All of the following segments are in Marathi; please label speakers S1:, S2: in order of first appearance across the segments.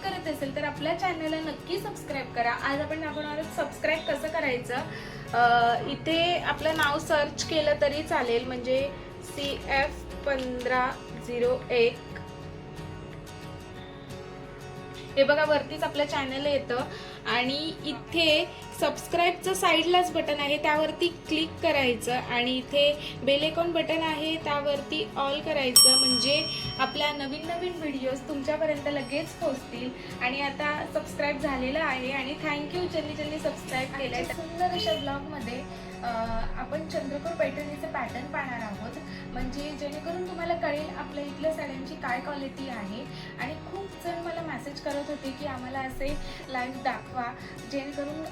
S1: करत असेल तर आपल्या चॅनलला नक्की सबस्क्राईब करा। आज आपण दाखवणार आहोत सबस्क्राईब कसं करायचं। इथे आपलं नाव सर्च केलं तरी चालेल, म्हणजे CF1501 हे बघा वरतीच आपलं चॅनल येतं आणि इथे सबस्क्राईबचं साईडलाच बटन आहे, त्यावरती क्लिक करायचं आणि इथे बेल आयकॉन बटन आहे त्यावरती ऑल करायचं, म्हणजे आपल्या नवीन नवीन व्हिडिओज तुमच्यापर्यंत लगेच पोहोचतील। आणि आता सबस्क्राईब झालेलं आहे आणि थँक्यू ज्यांनी सबस्क्राईब केलंय। सुंदर अशा ब्लॉगमध्ये आपण चंद्रकोर पैठणीचे पॅटर्न पाहणार आहोत, म्हणजे जेणेकरून तुम्हाला कळेल आपल्या इथल्या साड्यांची काय क्वालिटी आहे। आणि खूप जण मला मेसेज करत होते की आम्हाला असे लाईव्ह दाखवा, जेणेकरून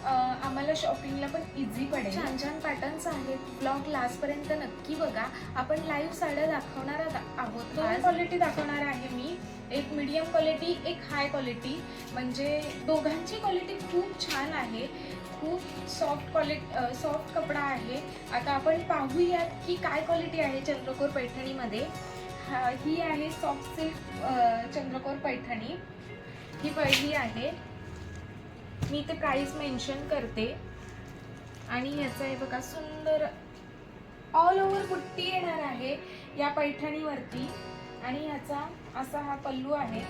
S1: आम्हाला शॉपिंगला पण इझी पडेल। छान छान पॅटर्न्स आहेत, ब्लॉग लास्टपर्यंत नक्की बघा। आपण लाईव्ह साड्या दाखवणार आहोत, दोन क्वालिटी दाखवणार आहे मी, एक मीडियम क्वालिटी एक हाय क्वालिटी, म्हणजे दोघांची क्वालिटी खूप छान आहे, खूप सॉफ्ट कपडा आहे। आता आपण पाहूयात की काय क्वालिटी आहे चंद्रकोर पैठणीमध्ये। ही आहे सॉफ्ट सिल्क चंद्रकोर पैठणी, ही पहिली आहे। मी इथे प्राइस मेन्शन करते आणि याचा आहे बघा सुंदर ऑल ओव्हर बुट्टी येणार आहे या पैठणीवरती आणि याचा असा हा पल्लू आहे।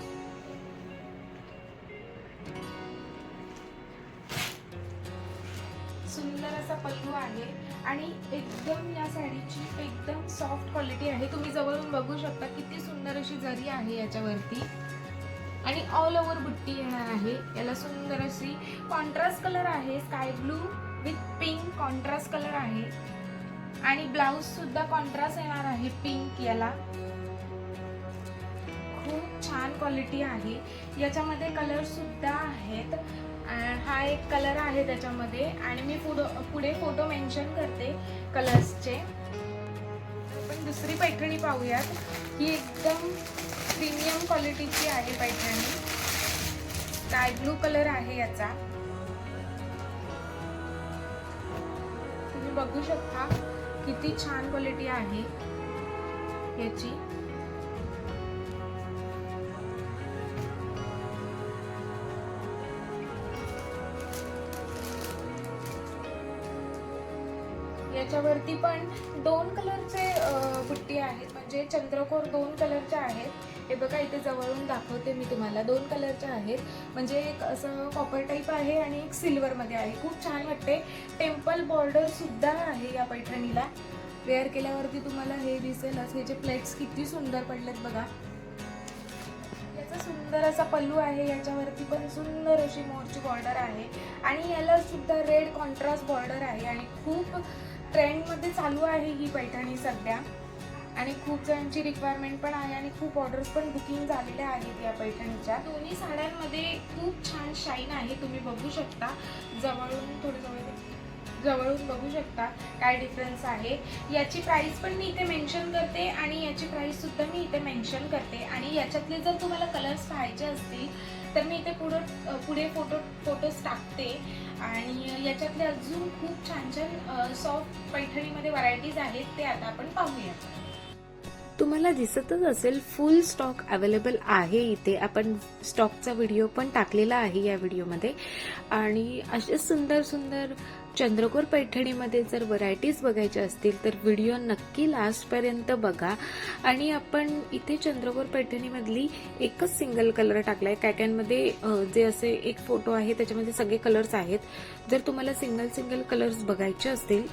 S1: सुंदर असा पल्लू आहे आणि एकदम या साडीची एकदम सॉफ्ट क्वालिटी आहे। तुम्ही जवळून बघू शकता किती सुंदर अशी जरी आहे याच्यावरती आणि ऑल ओव्हर बुट्टी येणार आहे। याला सुंदर अशी कॉन्ट्रास्ट कलर आहे, sky blue with pink contrast colour आहे आणि ब्लाउज सुद्धा कॉन्ट्रास्ट येणार आहे पिंक याला। खूप छान क्वालिटी आहे, याच्यामध्ये कलर सुद्धा आहेत। हा एक कलर आहे त्याच्यामध्ये आणि मी पुढे फोटो मेन्शन करते कलर्सचे। आपण दुसरी पैठणी पाहूयात, ही एकदम प्रीमियम क्वालिटीची आहे पैठणी, स्काय ब्लू कलर आहे याचा, तुम्ही बघू शकता किती छान क्वालिटी आहे याची। याच्यावरती पण दोन कलरचे बुट्टी आहेत, म्हणजे चंद्रकोर दोन कलरचे आहेत। हे बघा इथे जवळून दाखवते मी तुम्हाला, दोन कलरचे आहेत, म्हणजे एक असं कॉपर टाईप आहे आणि एक सिल्वर मध्ये आहे। खूप छान वाटते, टेम्पल बॉर्डर सुद्धा आहे या पैठणीला। वेअर केल्यावरती तुम्हाला हे दिसेलच, हे जे प्लेट्स किती सुंदर पडलेत बघा। याचा सुंदर असा पल्लू आहे, याच्यावरती पण सुंदर अशी मोरची बॉर्डर आहे आणि याला सुद्धा रेड कॉन्ट्रास्ट बॉर्डर आहे आणि खूप ट्रेंडमध्ये चालू आहे ही पैठणी सध्या आणि खूप जणांची रिक्वायरमेंट पण आहे आणि खूप ऑर्डर्स पण बुकिंग झालेल्या आहेत या पैठणीच्या। दोन्ही साड्यांमध्ये खूप छान शाईन आहे, तुम्ही बघू शकता जवळून, थोडं जवळून बघू शकता काय डिफरन्स आहे। याची प्राइस पण मी इथे मेन्शन करते आणि याची प्राइस सुद्धा मी इथे मेन्शन करते आणि याच्यातले जर तुम्हाला कलर्स पाहायचे असतील तर मी इथे पुढे फोटोज टाकते आणि याच्यातले अजून खूप छान छान सॉफ्ट पैठणीमध्ये व्हरायटीज आहेत, ते आता आपण पाहूया।
S2: तुम्हाला दिसतच असेल फुल स्टॉक अवेलेबल आहे इथे, आपण स्टॉकचा व्हिडिओ पण टाकलेला आहे या व्हिडिओमध्ये। आणि असे सुंदर सुंदर चंद्रकोर पैठणीमध्ये जर व्हरायटीज बघायच्या असतील तर व्हिडिओ नक्की लास्टपर्यंत बघा। आणि आपण इथे चंद्रकोर पैठणीमधली एकच सिंगल कलर टाकलाय, कायकांमध्ये जे असे एक फोटो आहे त्याच्यामध्ये सगळे कलर्स आहेत। जर तुम्हाला सिंगल कलर्स बघायचे असतील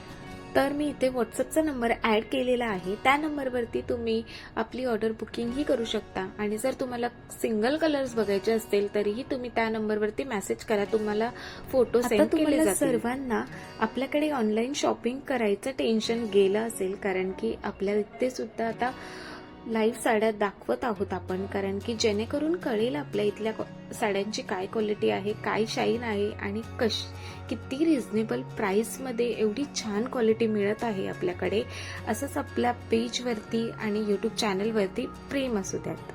S2: तर मी इथे व्हॉट्सअपचा नंबर ॲड केलेला आहे, त्या नंबरवरती तुम्ही आपली ऑर्डर बुकिंगही करू शकता। आणि जर तुम्हाला सिंगल कलर्स बघायचे असतील तरीही तुम्ही त्या नंबरवरती मेसेज करा, तुम्हाला फोटो सेंड केले जातील। सर्वांना आपल्याकडे ऑनलाईन शॉपिंग करायचं टेन्शन गेलं असेल, कारण की आपल्या इथे सुद्धा आता लाईव्ह साड्या दाखवत आहोत आपण, कारण की जेणेकरून कळेल आपल्या इथल्या साड्यांची काय क्वालिटी आहे, काय शाईन आहे आणि किती रिझनेबल प्राइसमध्ये एवढी छान क्वालिटी मिळत आहे आपल्याकडे। असंच आपल्या पेजवरती आणि यूट्यूब चॅनलवरती प्रेम असू द्यात।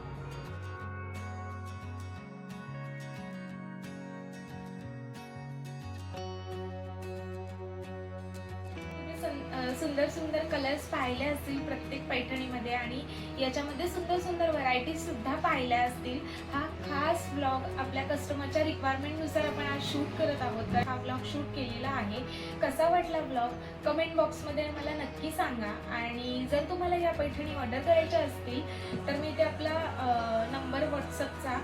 S1: आपण सुंदर सुंदर कलर्स पाहिले असतील प्रत्येक पैठणीमध्ये आणि याच्यामध्ये सुंदर सुंदर व्हरायटीज सुद्धा पाहिल्या असतील. हा खास ब्लॉग आपल्या कस्टमरच्या रिक्वायरमेंटनुसार आपण आज शूट करत आहोत. तर हा ब्लॉग शूट केलेला आहे. कसा वाटला ब्लॉग कमेंट बॉक्समध्ये मला नक्की सांगा. आणि जर तुम्हाला या पैठणी ऑर्डर करायच्या असतील तर मी ते आपला नंबर व्हॉट्सअपचा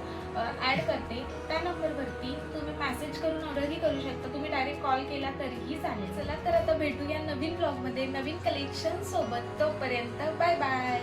S1: ॲड करते. त्या नंबरवरती तुम्ही मेसेज करून ऑर्डरही करू शकता. तुम्ही डायरेक्ट कॉल केला तरीही चालेल. चला तर आता भेटूया नवीन ब्लॉगमध्ये नवीन कलेक्शन सोबत. तोपर्यंत बाय बाय.